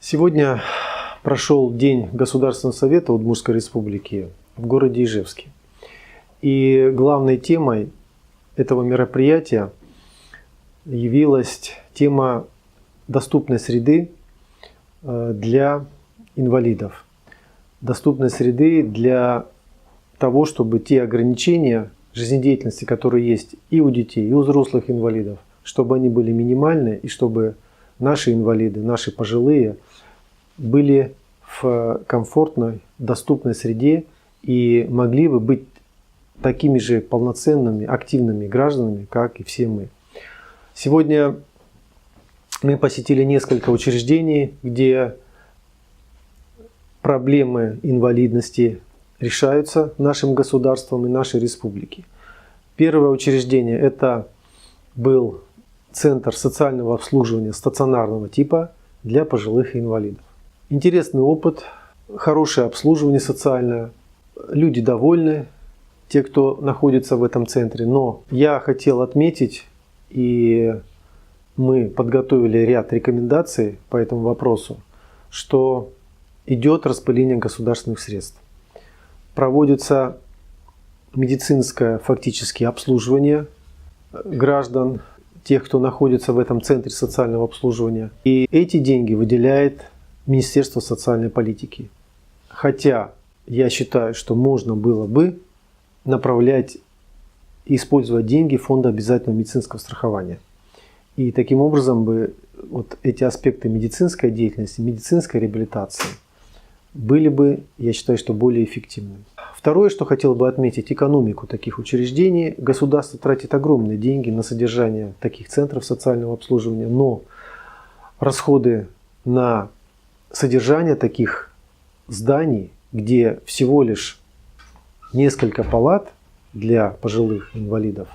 Сегодня прошел День Государственного совета Удмуртской республики в городе Ижевске. И главной темой этого мероприятия явилась тема доступной среды для инвалидов. Доступной среды для того, чтобы те ограничения жизнедеятельности, которые есть и у детей, и у взрослых инвалидов, чтобы они были минимальны, и чтобы наши инвалиды, наши пожилые были в комфортной, доступной среде и могли бы быть такими же полноценными, активными гражданами, как и все мы. Сегодня мы посетили несколько учреждений, где проблемы инвалидности решаются нашим государством и нашей республике. Первое учреждение – это был Центр социального обслуживания стационарного типа для пожилых инвалидов. Интересный опыт, хорошее обслуживание социальное, люди довольны, те, кто находится в этом центре. Но я хотел отметить, и мы подготовили ряд рекомендаций по этому вопросу, что идет распыление государственных средств. Проводится медицинское фактически обслуживание граждан, тех, кто находится в этом центре социального обслуживания. И эти деньги выделяет Министерство социальной политики. Хотя я считаю, что можно было бы направлять и использовать деньги Фонда обязательного медицинского страхования. И таким образом бы вот эти аспекты медицинской деятельности, медицинской реабилитации были бы, я считаю, что более эффективными. Второе, что хотел бы отметить, экономику таких учреждений. Государство тратит огромные деньги на содержание таких центров социального обслуживания, но расходы на содержание таких зданий, где всего лишь несколько палат для пожилых инвалидов,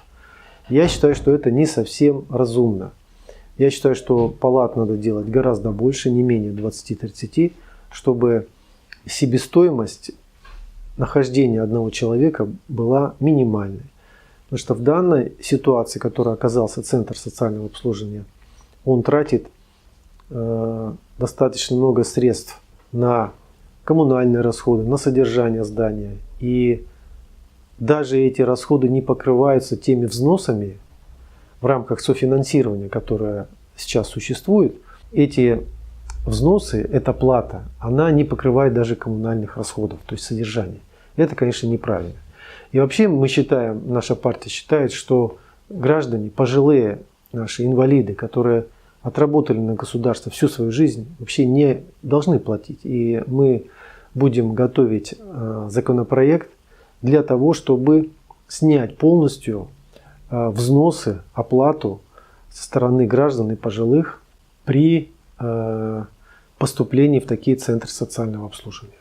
я считаю, что это не совсем разумно. Я считаю, что палат надо делать гораздо больше, не менее 20-30, чтобы себестоимость нахождения одного человека была минимальной. Потому что в данной ситуации, в которой оказался Центр социального обслуживания, он тратит достаточно много средств на коммунальные расходы, на содержание здания. И даже эти расходы не покрываются теми взносами в рамках софинансирования, которое сейчас существует. Эти взносы, эта плата, она не покрывает даже коммунальных расходов, то есть содержание. Это, конечно, неправильно. И вообще мы считаем, наша партия считает, что граждане, пожилые наши инвалиды, которые отработали на государство всю свою жизнь, вообще не должны платить. И мы будем готовить законопроект для того, чтобы снять полностью взносы, оплату со стороны граждан и пожилых при поступлении в такие центры социального обслуживания.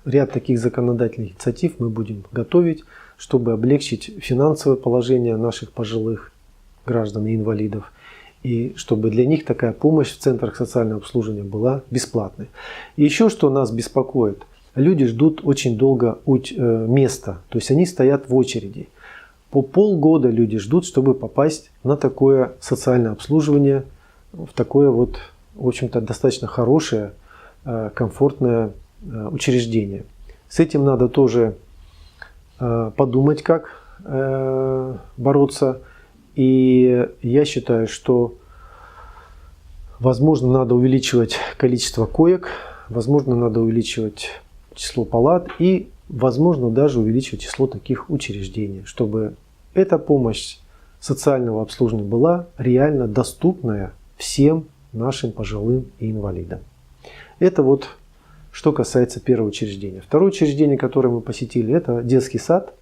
Ряд таких законодательных инициатив мы будем готовить, чтобы облегчить финансовое положение наших пожилых граждан и инвалидов, и чтобы для них такая помощь в центрах социального обслуживания была бесплатной. И еще что нас беспокоит, люди ждут очень долго места, то есть они стоят в очереди. По полгода люди ждут, чтобы попасть на такое социальное обслуживание, в такое вот, в общем-то, достаточно хорошее, комфортное учреждение. С этим надо тоже подумать, как бороться. И я считаю, что, возможно, надо увеличивать количество коек, возможно, надо увеличивать число палат и, возможно, даже увеличивать число таких учреждений, чтобы эта помощь социального обслуживания была реально доступная всем нашим пожилым и инвалидам. Это вот что касается первого учреждения. Второе учреждение, которое мы посетили, это детский сад.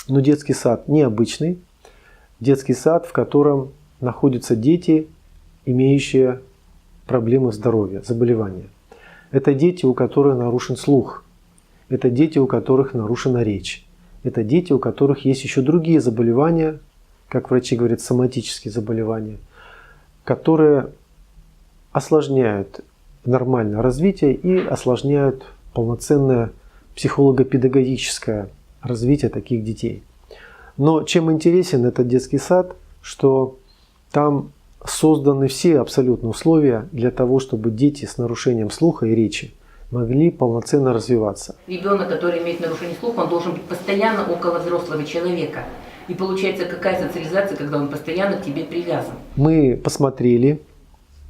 Но детский сад необычный. Детский сад, в котором находятся дети, имеющие проблемы здоровья, заболевания. Это дети, у которых нарушен слух. Это дети, у которых нарушена речь. Это дети, у которых есть еще другие заболевания, как врачи говорят, соматические заболевания, которые осложняют нормальное развитие и осложняют полноценное психолого-педагогическое развитие таких детей. Но чем интересен этот детский сад, что там созданы все абсолютно условия для того, чтобы дети с нарушением слуха и речи могли полноценно развиваться. Ребенок, который имеет нарушение слуха, он должен быть постоянно около взрослого человека. И получается, какая социализация, когда он постоянно к тебе привязан? Мы посмотрели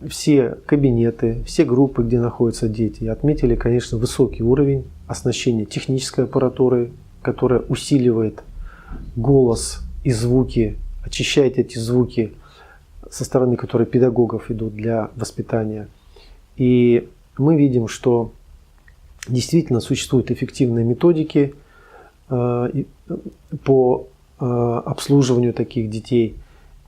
все кабинеты, все группы, где находятся дети, и отметили, конечно, высокий уровень оснащения технической аппаратурой, которая усиливает голос и звуки, очищает эти звуки со стороны, которые педагогов идут для воспитания. И мы видим, что действительно существуют эффективные методики по обслуживанию таких детей.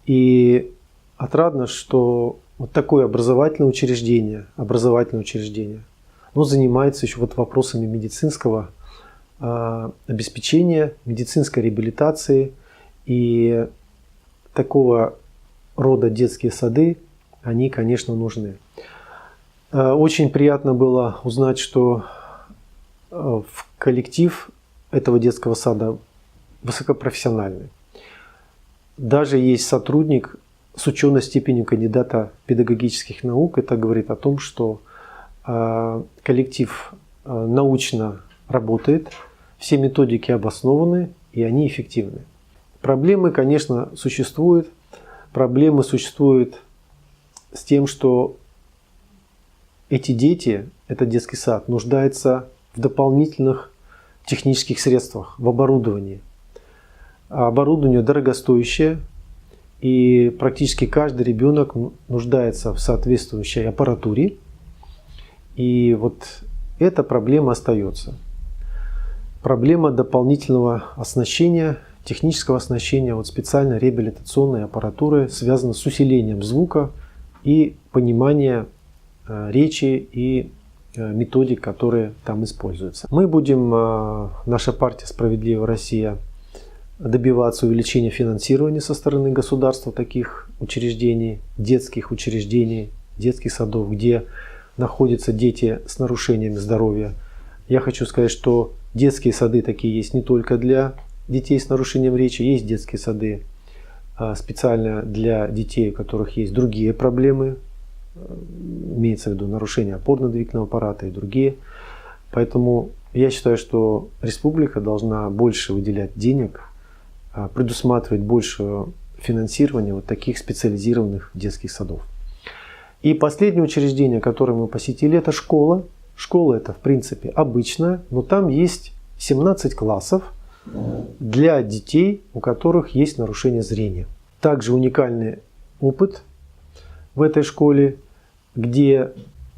И отрадно, что вот такое образовательное учреждение, оно занимается еще вот вопросами медицинского обеспечения, медицинской реабилитации. И такого рода детские сады, они, конечно, нужны. Очень приятно было узнать, что коллектив этого детского сада высокопрофессиональный. Даже есть сотрудник с ученой степенью кандидата педагогических наук. Это говорит о том, что коллектив научно работает, все методики обоснованы и они эффективны. Проблемы, конечно, существуют. Проблемы существуют с тем, что эти дети, этот детский сад, нуждаются в дополнительных технических средствах, в оборудовании. А оборудование дорогостоящее, и практически каждый ребенок нуждается в соответствующей аппаратуре. И вот эта проблема остается. Проблема дополнительного оснащения, технического оснащения вот специальной реабилитационной аппаратуры связана с усилением звука и понимания речи и методик, которые там используются. Мы будем, наша партия «Справедливая Россия», добиваться увеличения финансирования со стороны государства таких учреждений, детских садов, где находятся дети с нарушениями здоровья. Я хочу сказать, что детские сады такие есть не только для детей с нарушением речи, есть детские сады специально для детей, у которых есть другие проблемы, имеется в виду нарушение опорно-двигательного аппарата и другие. Поэтому я считаю, что республика должна больше выделять денег, предусматривать больше финансирования вот таких специализированных детских садов. И последнее учреждение, которое мы посетили, это школа. Школа это в принципе обычная, но там есть 17 классов для детей, у которых есть нарушение зрения. Также уникальный опыт в этой школе, где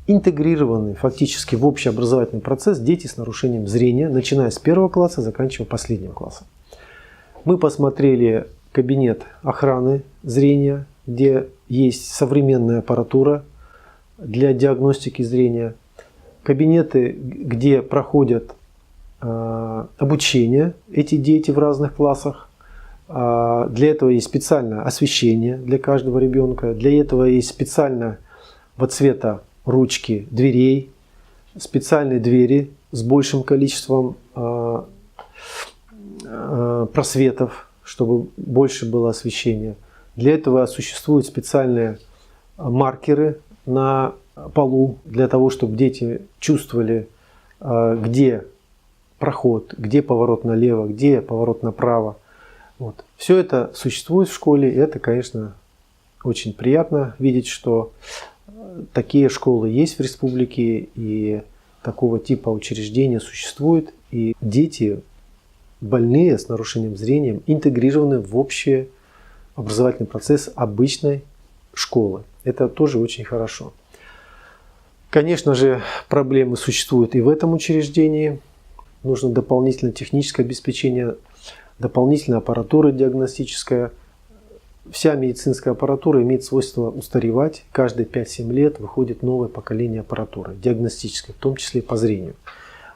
интегрированы фактически в общеобразовательный процесс дети с нарушением зрения, начиная с 1 класса, заканчивая последним классом. Мы посмотрели кабинет охраны зрения, где есть современная аппаратура для диагностики зрения, кабинеты, где проходят обучение эти дети в разных классах. Для этого есть специальное освещение для каждого ребенка, для этого есть специального цвета ручки дверей, специальные двери с большим количеством просветов, чтобы больше было освещения. Для этого существуют специальные маркеры на полу, для того, чтобы дети чувствовали, где проход, где поворот налево, где поворот направо. Вот. Все это существует в школе, и это, конечно, очень приятно видеть, что такие школы есть в республике, и такого типа учреждения существуют, и дети, больные с нарушением зрения, интегрированы в общий образовательный процесс обычной школы. Это тоже очень хорошо. Конечно же, проблемы существуют и в этом учреждении. Нужно дополнительное техническое обеспечение, дополнительная аппаратура диагностическая. Вся медицинская аппаратура имеет свойство устаревать. Каждые 5-7 лет выходит новое поколение аппаратуры диагностической, в том числе по зрению.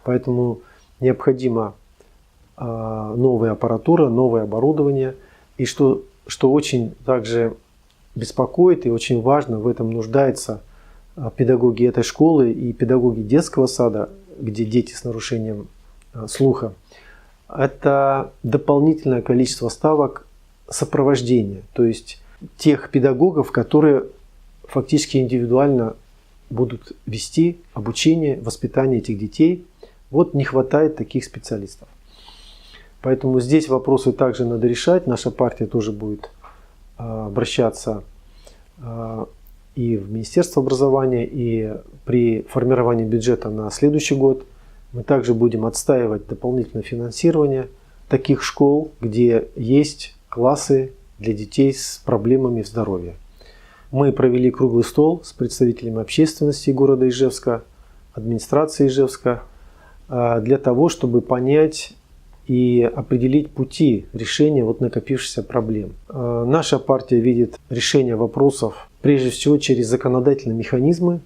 Поэтому необходима новая аппаратура, новое оборудование. И что очень также беспокоит и очень важно, в этом нуждаются педагоги этой школы и педагоги детского сада, где дети с нарушением слуха, это дополнительное количество ставок сопровождения. То есть тех педагогов, которые фактически индивидуально будут вести обучение, воспитание этих детей. Вот не хватает таких специалистов. Поэтому здесь вопросы также надо решать. Наша партия тоже будет обращаться и в Министерство образования, и при формировании бюджета на следующий год. Мы также будем отстаивать дополнительное финансирование таких школ, где есть классы для детей с проблемами здоровья. Мы провели круглый стол с представителями общественности города Ижевска, администрации Ижевска, для того, чтобы понять и определить пути решения вот накопившихся проблем. Наша партия видит решение вопросов прежде всего через законодательные механизмы.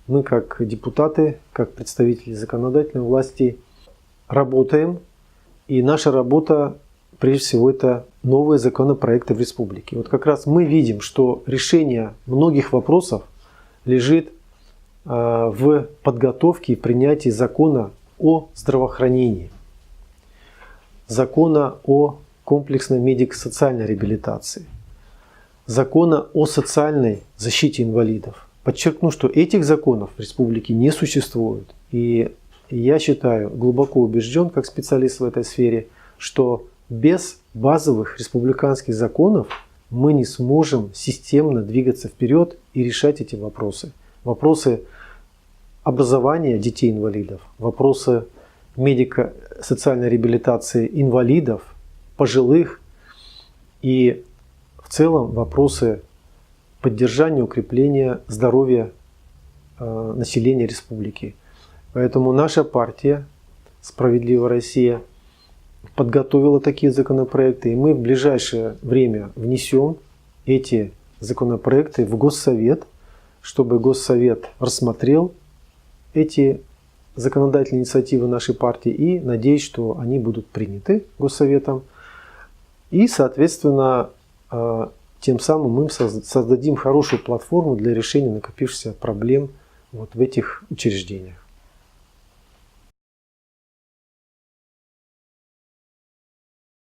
Мы как депутаты, как представители законодательной власти работаем. И наша работа, прежде всего, это новые законопроекты в республике. Вот как раз мы видим, что решение многих вопросов лежит в подготовке и принятии закона о здравоохранении, закона о комплексной медико-социальной реабилитации, закона о социальной защите инвалидов. Подчеркну, что этих законов в республике не существует. И я считаю, глубоко убежден, как специалист в этой сфере, что без базовых республиканских законов мы не сможем системно двигаться вперед и решать эти вопросы. Вопросы образования детей-инвалидов, вопросы медико-социальной реабилитации инвалидов, пожилых и в целом вопросы поддержания, укрепления здоровья населения республики. Поэтому наша партия «Справедливая Россия» подготовила такие законопроекты, и мы в ближайшее время внесем эти законопроекты в Госсовет, чтобы Госсовет рассмотрел эти законодательные инициативы нашей партии, и надеюсь, что они будут приняты Госсоветом. И, соответственно, тем самым мы создадим хорошую платформу для решения накопившихся проблем вот в этих учреждениях.